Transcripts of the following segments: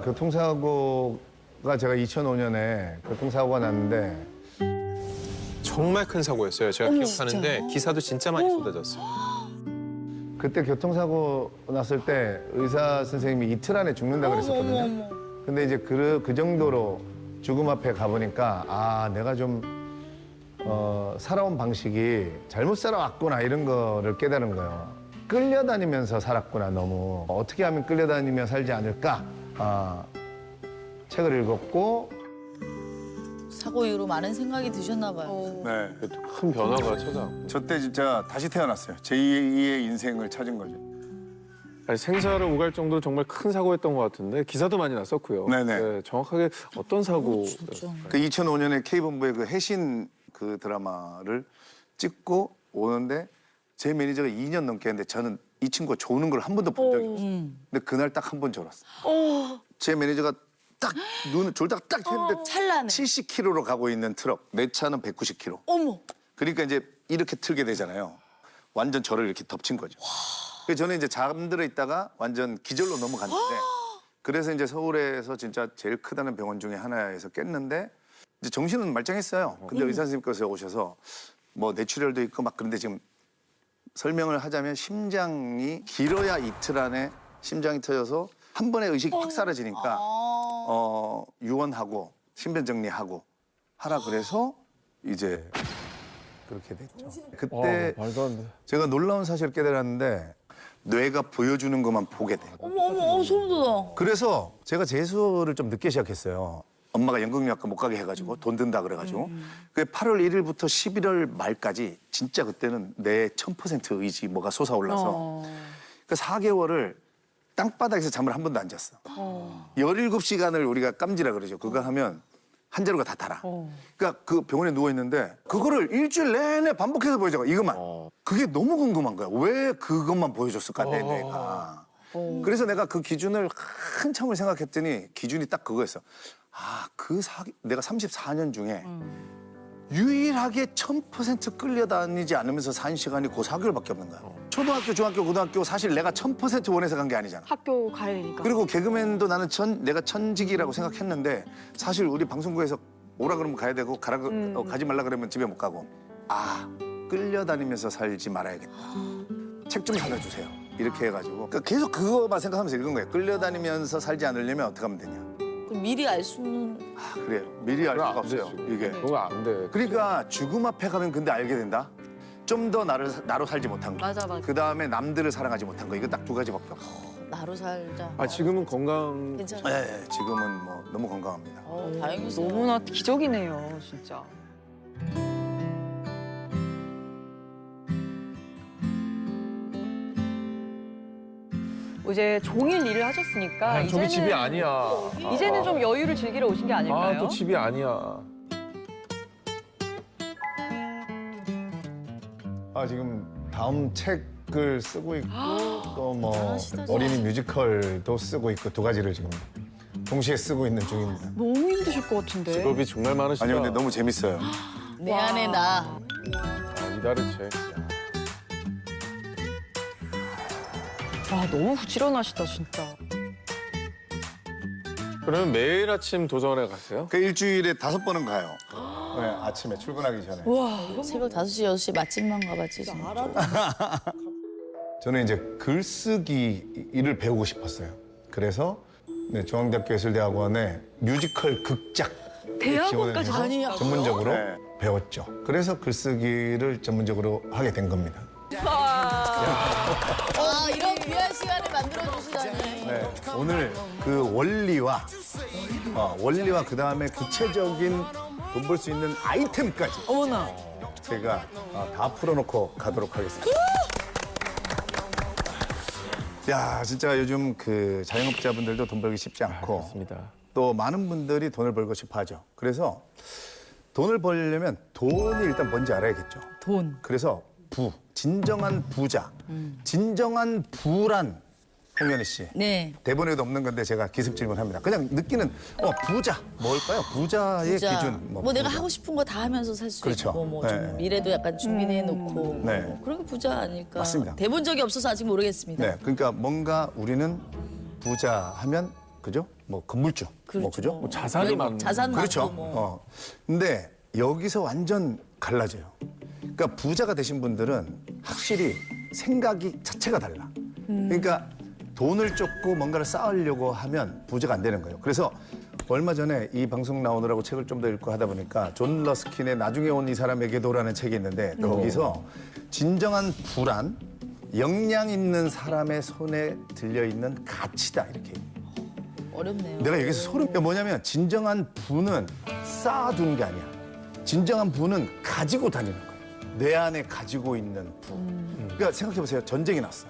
교통사고가 제가 2005년에 교통사고가 났는데 정말 큰 사고였어요. 제가 기억하는데 기사도 진짜 많이 쏟아졌어요. 그때 교통사고 났을 때 의사 선생님이 이틀 안에 죽는다 그랬었거든요. 근데 이제 그 정도로 죽음 앞에 가보니까 아, 내가 좀 살아온 방식이 잘못 살아왔구나 이런 거를 깨달은 거예요. 끌려다니면서 살았구나 너무. 어떻게 하면 끌려다니며 살지 않을까? 책을 읽었고 사고 이후로 많은 생각이 드셨나 봐요. 네. 큰 변화가 찾아왔고. 저 때 진짜 다시 태어났어요. 제2의 인생을 찾은 거죠. 아니, 생사를 오갈 정도로 정말 큰 사고였던 것 같은데 기사도 많이 났었고요. 네네. 네, 정확하게 어떤 사고? 그 2005년에 K본부의 그 해신 그 드라마를 찍고 오는데 제 매니저가 2년 넘게 했는데 저는 이 친구가 조는 걸 한 번도 본 적이 없어요. 근데 그날 딱 한 번 졸았어요. 제 매니저가 딱 눈을 졸다가 딱 했는데 찰나네. 70km로 가고 있는 트럭, 내 차는 190km. 어머. 그러니까 이제 이렇게 틀게 되잖아요. 완전 저를 이렇게 덮친 거죠. 그래서 저는 이제 잠들어 있다가 완전 기절로 넘어갔는데 그래서 이제 서울에서 진짜 제일 크다는 병원 중에 하나에서 깼는데 이제 정신은 말짱했어요. 근데 의사 선생님께서 오셔서 뭐 뇌출혈도 있고 막 그런데 지금 설명을 하자면 심장이 길어야 이틀 안에 심장이 터져서 한 번에 의식이 확 사라지니까 유언하고 신변 정리하고 하라 그래서 이제 그렇게 됐죠. 그때 말도 안 돼. 제가 놀라운 사실을 깨달았는데 뇌가 보여주는 것만 보게 돼. 어머, 소름 돋아. 그래서 제가 재수를 좀 늦게 시작했어요. 엄마가 연극영화과 못 가게 해가지고 돈 든다 그래가지고 그 8월 1일부터 11월 말까지 진짜 그때는 내 1000% 의지 뭐가 솟아올라서 그 4개월을 땅바닥에서 잠을 한 번도 안 잤어. 17시간을 우리가 깜지라 그러죠. 그거 하면 한 자루가 다 달아. 그러니까 그 병원에 누워 있는데 그거를 일주일 내내 반복해서 보여줘. 이것만. 그게 너무 궁금한 거야. 왜 그것만 보여줬을까 내 뇌가. 그래서 내가 그 기준을 한참을 생각했더니 기준이 딱 그거였어. 내가 34년 중에 유일하게 1000% 끌려다니지 않으면서 산 시간이 그 4개월밖에 없는 거야. 초등학교, 중학교, 고등학교 사실 내가 1000% 원해서 간 게 아니잖아. 학교 가야 되니까. 그리고 개그맨도 나는 내가 천직이라고 생각했는데 사실 우리 방송국에서 오라 그러면 가야 되고 가지 말라 그러면 집에 못 가고 끌려다니면서 살지 말아야겠다. 책 좀 사다 주세요. 이렇게 해가지고 그러니까 계속 그거만 생각하면서 읽은 거예요. 끌려다니면서 살지 않으려면 어떻게 하면 되냐. 그럼 미리 알 수는 그래요. 미리 알 수가 안 없어요. 되지. 이게. 그거 안 돼. 그러니까 죽음 앞에 가면 근데 알게 된다. 좀 더 나로 살지 못한 거. 맞아. 그 다음에 남들을 사랑하지 못한 거. 이거 딱 두 가지밖에 없어. 나로 살자. 지금은 건강. 괜찮아. 네, 지금은 뭐 너무 건강합니다. 다행이세요. 너무나 기적이네요, 진짜. 이제 종일 일을 하셨으니까 저기 집이 아니야. 이제는 좀 여유를 즐기러 오신 게 아닐까요? 또 집이 아니야. 지금 다음 책을 쓰고 있고 또 뭐 잘하시다, 어린이 뮤지컬도 쓰고 있고 두 가지를 지금 동시에 쓰고 있는 중입니다. 너무 힘드실 것 같은데. 직업이 정말 많으시다. 아니 근데 너무 재밌어요. 내 안에 나. 이다르체. 와, 너무 부지런하시다, 진짜. 그러면 매일 아침 도서관에 가세요? 그 일주일에 5번은 가요. 네, 아침에 출근하기 전에. 새벽 5시, 6시 맛집만 가봤지. 진짜. 저는 이제 글쓰기를 배우고 싶었어요. 그래서 중앙대학교 예술대학원에 뮤지컬 극작 대학원까지 지원해서 전문적으로 네. 배웠죠. 그래서 글쓰기를 전문적으로 하게 된 겁니다. 이런 귀한 시간을 만들어주시다니. 네, 오늘 그 원리와 그 다음에 구체적인 돈 벌 수 있는 아이템까지 어머나. 제가 다 풀어놓고 가도록 하겠습니다. 야, 진짜 요즘 그 자영업자분들도 돈 벌기 쉽지 않고 맞습니다. 또 많은 분들이 돈을 벌고 싶어 하죠. 그래서 돈을 벌려면 돈이 일단 뭔지 알아야겠죠. 돈. 그래서 진정한 부자, 진정한 부란 홍현희 씨. 네. 대본에도 없는 건데 제가 기습 질문합니다. 그냥 느끼는 부자 뭘까요? 부자의 진짜 기준. 뭐 내가 부자. 하고 싶은 거 다 하면서 살 수 그렇죠. 있고 뭐 좀 네. 미래도 약간 준비해 놓고 네. 뭐 그런 게 부자 아닐까. 맞습니다. 대본 적이 없어서 아직 모르겠습니다. 네, 그러니까 뭔가 우리는 부자 하면 그죠? 뭐 건물주, 뭐 그죠? 뭐 자산이 많은. 자산 그렇죠. 많고 뭐. 근데 여기서 완전 갈라져요. 그러니까 부자가 되신 분들은 확실히 생각이 자체가 달라. 그러니까 돈을 쫓고 뭔가를 쌓으려고 하면 부자가 안 되는 거예요. 그래서 얼마 전에 이 방송 나오느라고 책을 좀 더 읽고 하다 보니까 존 러스킨의 나중에 온 이 사람에게도라는 책이 있는데 거기서 진정한 부란 역량 있는 사람의 손에 들려있는 가치다 이렇게. 어렵네요. 내가 여기서 소름 뭐냐면 진정한 부는 쌓아두는 게 아니야. 진정한 부는 가지고 다니는 거야. 내 안에 가지고 있는 부. 그러니까 생각해보세요. 전쟁이 났어.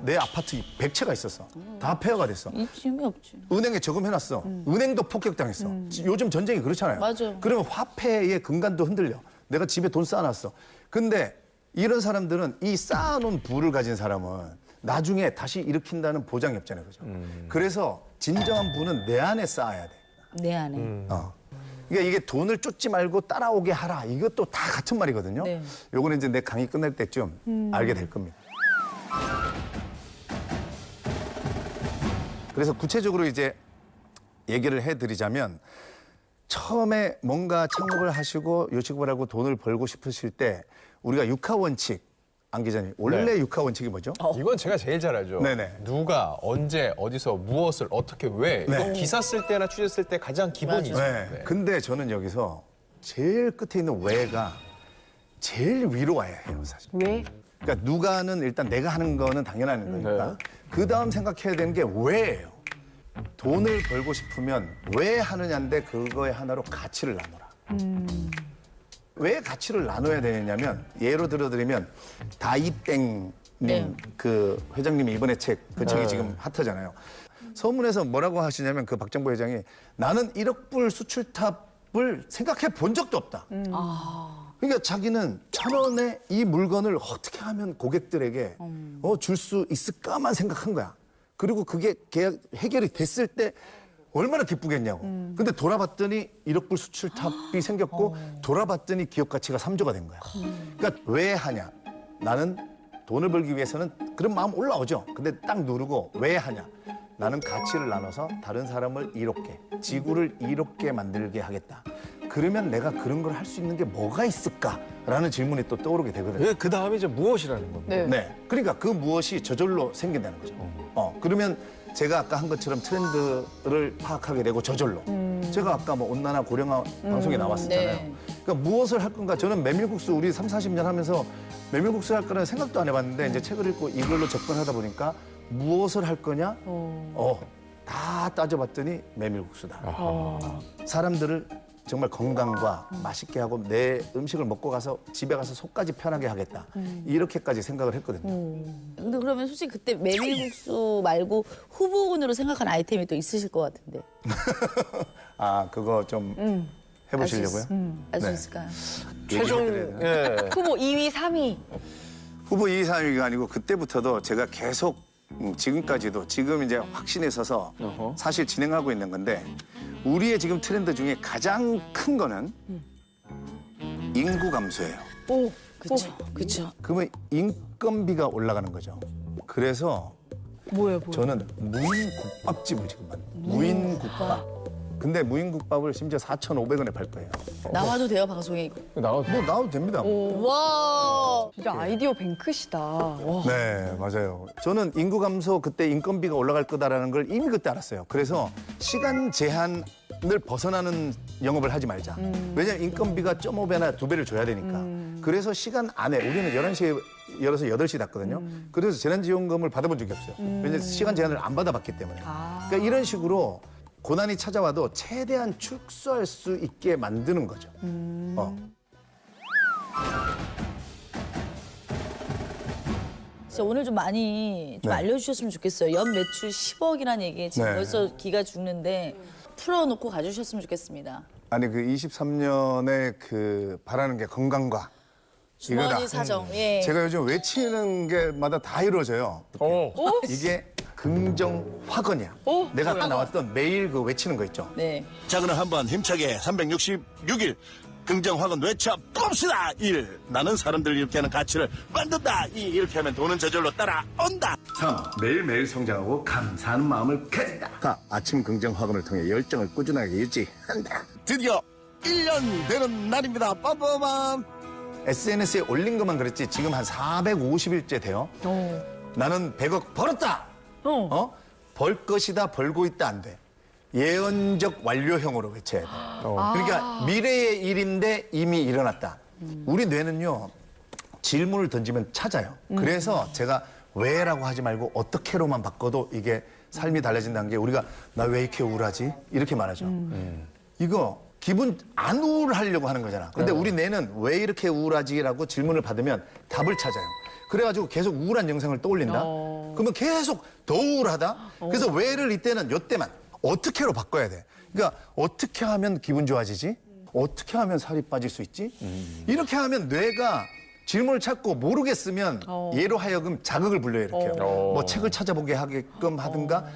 내 아파트 100채가 있었어. 다 폐허가 됐어. 힘이 없지. 은행에 저금해놨어. 은행도 폭격당했어. 요즘 전쟁이 그렇잖아요. 맞아. 그러면 화폐의 근간도 흔들려. 내가 집에 돈 쌓아놨어. 근데 이런 사람들은 이 쌓아놓은 부를 가진 사람은 나중에 다시 일으킨다는 보장이 없잖아요. 그죠? 그래서 진정한 부는 내 안에 쌓아야 돼. 내 안에. 그러니까 이게 돈을 쫓지 말고 따라오게 하라. 이것도 다 같은 말이거든요. 네. 요거는 이제 내 강의 끝날 때쯤 알게 될 겁니다. 그래서 구체적으로 이제 얘기를 해드리자면 처음에 뭔가 창업을 하시고 요식업을 하고 돈을 벌고 싶으실 때 우리가 육하원칙, 안 기자님, 원래 네. 육하원칙이 뭐죠? 이건 제가 제일 잘 알죠. 네네. 누가, 언제, 어디서, 무엇을, 어떻게, 왜. 네. 이거 기사 쓸 때나 취재 쓸 때 가장 기본이죠. 네. 네. 근데 저는 여기서 제일 끝에 있는 왜가 제일 위로 와야 해요, 사실. 왜? 그러니까 누가는 일단 내가 하는 거는 당연한 거니까 그 다음 생각해야 되는 게 왜예요. 돈을 벌고 싶으면 왜 하느냐인데 그거에 하나로 가치를 나눠라. 왜 가치를 나눠야 되냐면 예로 들어드리면 다이땡님 네. 그 회장님이 이번에 그 책이 지금 핫하잖아요. 서문에서 뭐라고 하시냐면 그 박정보 회장이 나는 1억 불 수출탑을 생각해 본 적도 없다. 그러니까 자기는 1,000원에 이 물건을 어떻게 하면 고객들에게 줄 수 있을까만 생각한 거야. 그리고 그게 계약 해결이 됐을 때 얼마나 기쁘겠냐고. 근데 돌아봤더니 1억 불 수출탑이 생겼고 돌아봤더니 기업 가치가 3조가 된 거야. 그러니까 왜 하냐? 나는 돈을 벌기 위해서는 그런 마음 올라오죠. 근데 딱 누르고 왜 하냐? 나는 가치를 나눠서 다른 사람을 이롭게, 지구를 이롭게 만들게 하겠다. 그러면 내가 그런 걸 할 수 있는 게 뭐가 있을까라는 질문이 또 떠오르게 되거든요. 그 다음에 이제 무엇이라는 겁니다. 네. 네. 그러니까 그 무엇이 저절로 생긴다는 거죠. 그러면 제가 아까 한 것처럼 트렌드를 파악하게 되고 저절로. 제가 아까 뭐 온난화 고령화 방송에 나왔었잖아요. 네. 그러니까 무엇을 할 건가. 저는 메밀국수 우리 30, 40년 하면서 메밀국수 할 거는 생각도 안 해봤는데 이제 책을 읽고 이걸로 접근하다 보니까 무엇을 할 거냐? 다 따져봤더니 메밀국수다. 사람들을 정말 건강과 맛있게 하고 내 음식을 먹고 가서 집에 가서 속까지 편하게 하겠다. 이렇게까지 생각을 했거든요. 근데 그러면 솔직히 그때 메밀국수 말고 후보군으로 생각한 아이템이 또 있으실 것 같은데. 아, 그거 좀 해보시려고요? 알 수 네. 있을까요? 최종 얘기해드려야 되나? 예. 후보 2위, 3위. 후보 2, 3위가 아니고 그때부터도 제가 계속 지금까지도 지금 이제 확신에 서서 사실 진행하고 있는 건데 우리의 지금 트렌드 중에 가장 큰 거는 인구 감소예요. 오, 그렇죠. 그렇죠. 그러면 인건비가 올라가는 거죠. 그래서 뭐예요? 저는 무인국밥집을 지금 만들어요. 무인국밥. 근데 무인국밥을 심지어 4,500원에 팔 거예요. 나와도 돼요 방송에 이거. 나와도 뭐 나와도 됩니다. 와. 진짜 아이디어 뱅크시다. 와. 네, 맞아요. 저는 인구 감소 그때 인건비가 올라갈 거다라는 걸 이미 그때 알았어요. 그래서 시간 제한을 벗어나는 영업을 하지 말자. 왜냐면 인건비가 1.5배나 2배를 줘야 되니까. 그래서 시간 안에 우리는 11시에 열어서 8시 닫거든요. 그래서 재난지원금을 받아본 적이 없어요. 왜냐면 시간 제한을 안 받아봤기 때문에. 그러니까 이런 식으로 고난이 찾아와도 최대한 축소할 수 있게 만드는 거죠. 진짜 오늘 좀 많이 좀 네. 알려주셨으면 좋겠어요. 연 매출 10억이라는 얘기 지금 네. 벌써 기가 죽는데 풀어놓고 가주셨으면 좋겠습니다. 아니 그 23년에 그 바라는 게 건강과 주머니 이거다. 사정. 예. 제가 요즘 외치는 게마다 다 이루어져요. 이게 긍정 화건이야. 내가 아까 나왔던 매일 그 외치는 거 있죠. 네. 자, 그럼 한번 힘차게 366일 긍정학은 외쳐 봅시다. 1. 나는 사람들을 이렇게 하는 가치를 만든다. 2. 이렇게 하면 돈은 저절로 따라온다. 3. 매일매일 성장하고 감사하는 마음을 가진다. 4. 아침 긍정학원을 통해 열정을 꾸준하게 유지한다. 드디어 1년 되는 날입니다. 빠빠밤. SNS에 올린 것만 그랬지 지금 한 450일째 돼요. 나는 100억 벌었다. 벌 것이다, 벌고 있다 안 돼. 예언적 완료형으로 외쳐야 돼. 그러니까 미래의 일인데 이미 일어났다. 우리 뇌는요 질문을 던지면 찾아요. 그래서 제가 왜라고 하지 말고 어떻게로만 바꿔도 이게 삶이 달라진다는 게 우리가 나 왜 이렇게 우울하지? 이렇게 말하죠. 이거 기분 안 우울하려고 하는 거잖아. 근데 우리 뇌는 왜 이렇게 우울하지라고 질문을 받으면 답을 찾아요. 그래가지고 계속 우울한 영상을 떠올린다. 그러면 계속 더 우울하다. 그래서 왜를 이때는 요때만 어떻게로 바꿔야 돼. 그러니까 어떻게 하면 기분 좋아지지? 어떻게 하면 살이 빠질 수 있지? 이렇게 하면 뇌가 질문을 찾고 모르겠으면 얘로 하여금 자극을 불러일으켜요. 뭐 책을 찾아보게 하게끔 하든가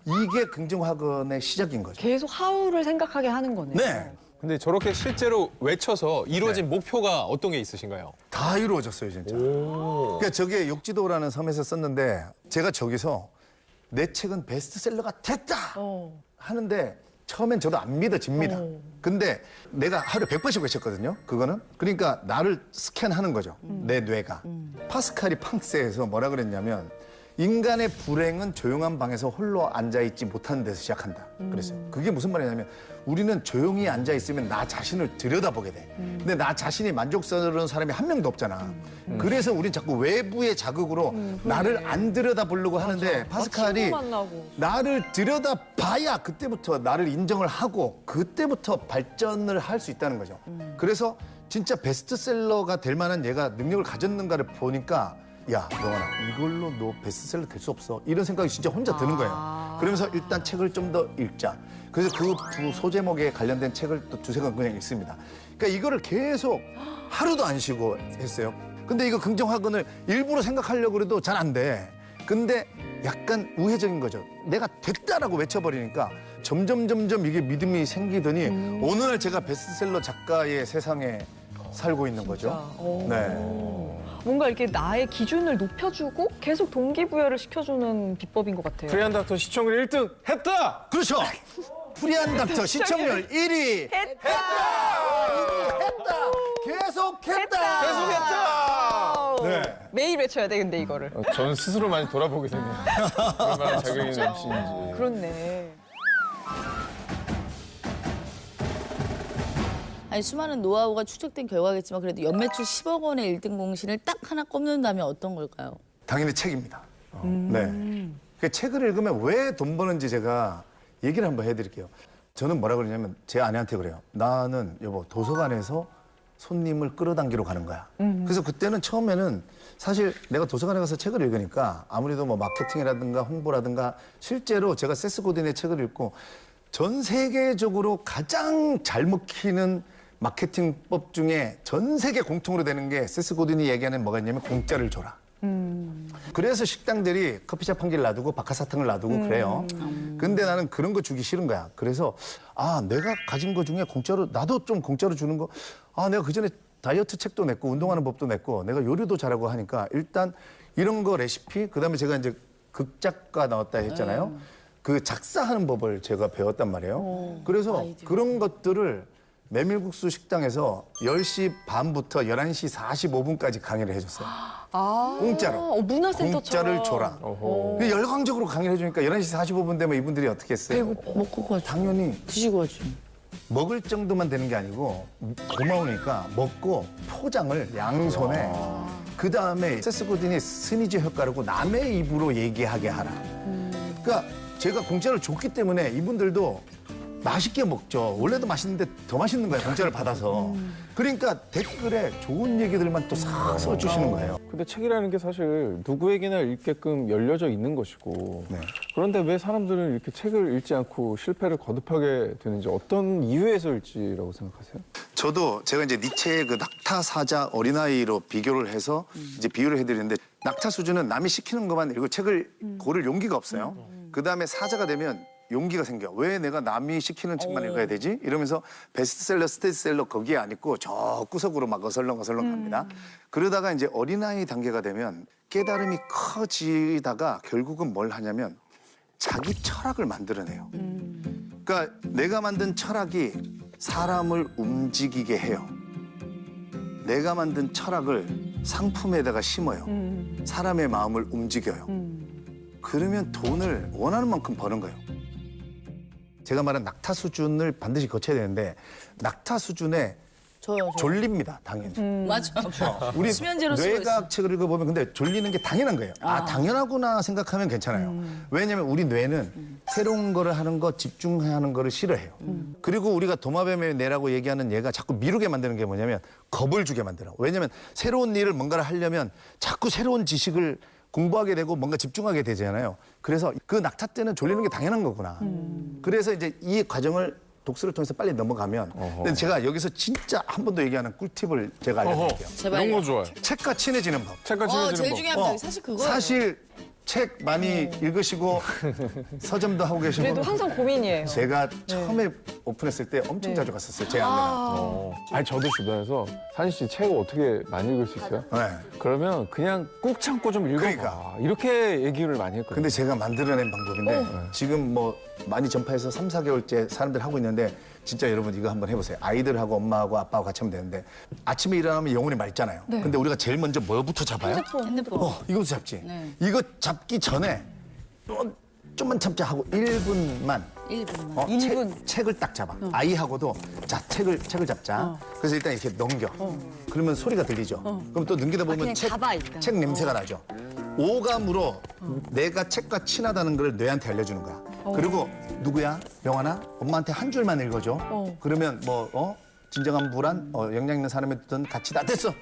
이게 긍정학원의 시작인 거죠. 계속 하루를 생각하게 하는 거네요. 네. 근데 저렇게 실제로 외쳐서 이루어진 목표가 어떤 게 있으신가요? 다 이루어졌어요, 진짜. 그러니까 저게 욕지도라는 섬에서 썼는데 제가 저기서 내 책은 베스트셀러가 됐다 하는데 처음엔 저도 안 믿어집니다. 근데 내가 하루에 100번씩 외쳤거든요, 그거는. 그러니까 나를 스캔하는 거죠, 내 뇌가. 파스칼이 팡스에서 뭐라 그랬냐면 인간의 불행은 조용한 방에서 홀로 앉아있지 못하는 데서 시작한다 그랬어요. 그게 무슨 말이냐면 우리는 조용히 앉아있으면 나 자신을 들여다보게 돼. 근데 나 자신이 만족스러운 사람이 한 명도 없잖아. 그래서 우린 자꾸 외부의 자극으로 나를 안 들여다보려고 하는데 파스칼이 친구 만나고. 나를 들여다봐야 그때부터 나를 인정을 하고 그때부터 발전을 할 수 있다는 거죠. 그래서 진짜 베스트셀러가 될 만한 얘가 능력을 가졌는가를 보니까 야, 영환아, 이걸로 너 베스트셀러 될 수 없어. 이런 생각이 진짜 혼자 드는 거예요. 그러면서 일단 책을 좀 더 읽자. 그래서 그 두 소제목에 관련된 책을 또 두세 권 그냥 읽습니다. 그러니까 이거를 계속 하루도 안 쉬고 했어요. 근데 이거 긍정학원을 일부러 생각하려고 해도 잘 안 돼. 근데 약간 우회적인 거죠. 내가 됐다라고 외쳐버리니까 점점 이게 믿음이 생기더니 어느 날 제가 베스트셀러 작가의 세상에 살고 있는 거죠. 네. 뭔가 이렇게 나의 기준을 높여주고 계속 동기부여를 시켜주는 비법인 것 같아요. 프리한 닥터 시청률 1등 했다! 그렇죠. 프리한 닥터 시청률 1위 했다. 1위 했다. 계속했다. 계속했다! 네. 매일 외쳐야 돼, 근데 이거를. 저는 스스로 많이 돌아보게 되네요. 얼마나 자격이 있는 MC인지. 그렇네. 아니 수많은 노하우가 축적된 결과겠지만 그래도 연매출 10억 원의 1등 공신을 딱 하나 꼽는다면 어떤 걸까요? 당연히 책입니다. 네. 그 책을 읽으면 왜 돈 버는지 제가 얘기를 한번 해드릴게요. 저는 뭐라 그러냐면 제 아내한테 그래요. 나는 여보 도서관에서 손님을 끌어당기러 가는 거야. 그래서 그때는 처음에는 사실 내가 도서관에 가서 책을 읽으니까 아무래도 뭐 마케팅이라든가 홍보라든가 실제로 제가 세스 고딘의 책을 읽고 전 세계적으로 가장 잘 먹히는 마케팅법 중에 전 세계 공통으로 되는 게 세스 고딘이 얘기하는 뭐가 있냐면 공짜를 줘라. 그래서 식당들이 커피숍 한 개를 놔두고 박하사탕을 놔두고 그래요. 근데 나는 그런 거 주기 싫은 거야. 그래서 내가 가진 거 중에 공짜로 나도 좀 공짜로 주는 거 내가 그전에 다이어트 책도 냈고 운동하는 법도 냈고 내가 요리도 잘하고 하니까 일단 이런 거 레시피 그다음에 제가 이제 극작가 나왔다 했잖아요. 그 작사하는 법을 제가 배웠단 말이에요. 그래서 그런 것들을 메밀국수 식당에서 10시 반부터 11시 45분까지 강의를 해줬어요. 공짜로. 문화센터처럼. 공짜를 줘라. 근데 열광적으로 강의를 해주니까 11시 45분 되면 이분들이 어떻게 했어요? 먹고 가죠. 당연히 드시고 가죠. 먹을 정도만 되는 게 아니고 고마우니까 먹고 포장을 양손에 그다음에 세스 고딘이 스니즈 효과라고 남의 입으로 얘기하게 하라. 그러니까 제가 공짜를 줬기 때문에 이분들도 맛있게 먹죠. 원래도 맛있는데 더 맛있는 거예요. 공짜를 받아서. 그러니까 댓글에 좋은 얘기들만 또 싹 써주시는 거예요. 근데 책이라는 게 사실 누구에게나 읽게끔 열려져 있는 것이고 네. 그런데 왜 사람들은 이렇게 책을 읽지 않고 실패를 거듭하게 되는지 어떤 이유에서 읽지라고 생각하세요? 저도 제가 이제 니체의 그 낙타 사자 어린아이로 비교를 해서 이제 비유를 해드리는데 낙타 수준은 남이 시키는 것만 읽고 책을 고를 용기가 없어요. 그 다음에 사자가 되면 용기가 생겨. 왜 내가 남이 시키는 책만 읽어야 되지? 이러면서 베스트셀러, 스테디셀러 거기에 안 있고 저 구석으로 막 어슬렁어슬렁 갑니다. 그러다가 이제 어린아이 단계가 되면 깨달음이 커지다가 결국은 뭘 하냐면 자기 철학을 만들어내요. 그러니까 내가 만든 철학이 사람을 움직이게 해요. 내가 만든 철학을 상품에다가 심어요. 사람의 마음을 움직여요. 그러면 돈을 원하는 만큼 버는 거예요. 제가 말한 낙타 수준을 반드시 거쳐야 되는데 낙타 수준에 저요. 졸립니다, 당연히. 맞아. 우리 수면제로 쓰고 있어. 뇌과학 책을 읽어보면 근데 졸리는 게 당연한 거예요. 아, 당연하구나 생각하면 괜찮아요. 왜냐하면 우리 뇌는 새로운 거를 하는 거, 집중하는 거를 싫어해요. 그리고 우리가 도마뱀의 뇌라고 얘기하는 얘가 자꾸 미루게 만드는 게 뭐냐면 겁을 주게 만들어. 왜냐하면 새로운 일을 뭔가를 하려면 자꾸 새로운 지식을 공부하게 되고 뭔가 집중하게 되잖아요. 그래서 그 낙타 때는 졸리는 게 당연한 거구나. 그래서 이제 이 과정을 독서를 통해서 빨리 넘어가면 근데 제가 여기서 진짜 한 번 더 얘기하는 꿀팁을 제가 알려드릴게요. 제발. 이런 거 좋아요. 책과 친해지는 법. 책과 친해지는 제일 법. 중요한 거 사실 그거예요. 사실 책 많이 읽으시고 서점도 하고 계시고 그래도 항상 고민이에요. 제가 처음에 오픈했을 때 엄청 자주 갔었어요. 제 안내가. 아니 저도 주변에서 산희 씨 책을 어떻게 많이 읽을 수 있어요? 네. 그러면 그냥 꾹 참고 좀 읽어봐. 그러니까. 이렇게 얘기를 많이 했거든요. 근데 제가 만들어낸 방법인데 지금 뭐 많이 전파해서 3, 4개월째 사람들 하고 있는데 진짜 여러분 이거 한번 해보세요. 아이들하고 엄마하고 아빠하고 같이 하면 되는데 아침에 일어나면 영혼이 맑잖아요. 근데 우리가 제일 먼저 뭐부터 잡아요? 핸드폰. 이거부터 잡지. 네. 이거 잡기 전에 좀만 참자 하고 1분만 1분만. 책을 딱 잡아. 아이하고도 자 책을 잡자. 그래서 일단 이렇게 넘겨. 그러면 소리가 들리죠. 그럼 또 넘기다 보면 그냥 잡아, 일단. 책 냄새가 나죠. 오감으로 내가 책과 친하다는 걸 뇌한테 알려주는 거야. 그리고 누구야? 명환아? 엄마한테 한 줄만 읽어줘. 그러면 진정한 불안, 영향 있는 사람의 뜻은 같이 다 됐어.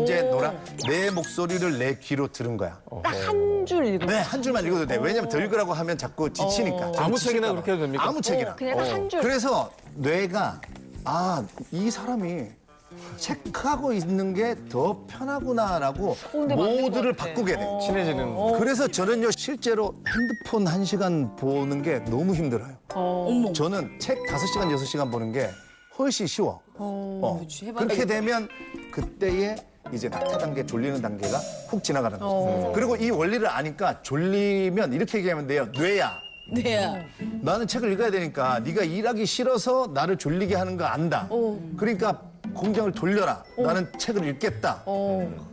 이제 놀아. 내 목소리를 내 귀로 들은 거야. 딱 한 줄 읽으면. 네, 한 줄만 읽어도 돼. 왜냐면 더 읽으라고 하면 자꾸 지치니까. 아무 지칠까 책이나 봐. 그렇게 해도 됩니까? 아무 책이나. 그냥 딱 한 줄. 그래서 뇌가 이 사람이 체크하고 있는 게 더 편하구나라고 근데 맞는 모드를 것 같아. 바꾸게 돼. 친해지는. 그래서 저는요 실제로 핸드폰 1시간 보는 게 너무 힘들어요. 저는 책 5시간, 6시간 보는 게 훨씬 쉬워. 그렇게 되면 그때에 이제 낙타 단계, 졸리는 단계가 훅 지나가는 거죠. 그리고 이 원리를 아니까 졸리면 이렇게 얘기하면 돼요. 뇌야. 네. 나는 책을 읽어야 되니까 네가 일하기 싫어서 나를 졸리게 하는 거 안다. 그러니까 공장을 돌려라. 나는 책을 읽겠다.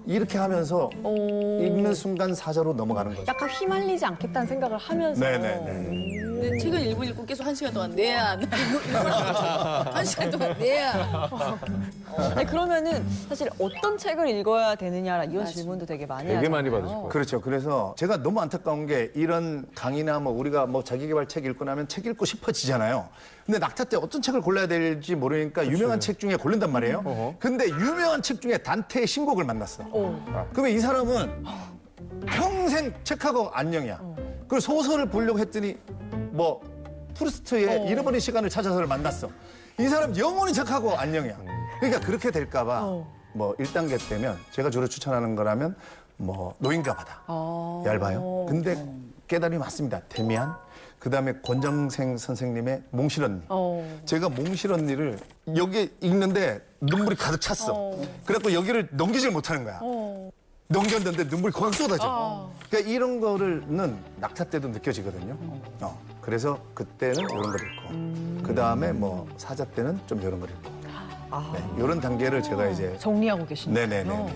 이렇게 하면서 읽는 순간 사자로 넘어가는 거죠. 약간 휘말리지 않겠다는 생각을 하면서. 네네네. 근데 책을 읽고 계속 1시간 동안 내야. 나 이거 1시간 동안 내야. 아니, 그러면은 사실 어떤 책을 읽어야 되느냐 이런 질문도 되게 많이 되게 많이 하잖아요. 받으실 거예요. 그렇죠. 그래서 제가 너무 안타까운 게 이런 강의나 뭐 우리가 뭐 자기개발 책 읽고 나면 책 읽고 싶어지잖아요. 근데 낙타 때 어떤 책을 골라야 될지 모르니까 유명한 책 중에 고른단 말이에요. 근데 유명한 책 중에 단테의 신곡을 만났어. 그러면 이 사람은 평생 책하고 안녕이야. 그리고 소설을 보려고 했더니 뭐 프루스트의 잃어버린 시간을 찾아서를 만났어. 이 사람 영원히 책하고 안녕이야. 그러니까 그렇게 될까 봐 뭐 1단계 때면 제가 주로 추천하는 거라면 뭐 노인과 바다. 얇아요. 근데 깨달음이 맞습니다. 데미안. 그다음에 권정생 선생님의 몽실언니. 제가 몽실언니를 여기 읽는데 눈물이 가득 찼어. 그래갖고 여기를 넘기질 못하는 거야. 넘겼는데 눈물이 거각 쏟아져. 그러니까 이런 거는 낙타 때도 느껴지거든요. 그래서 그때는 이런 걸 읽고 그다음에 뭐 사자 때는 좀 이런 걸 읽고 네, 이런 단계를 제가 이제 정리하고 계신다. 네네네.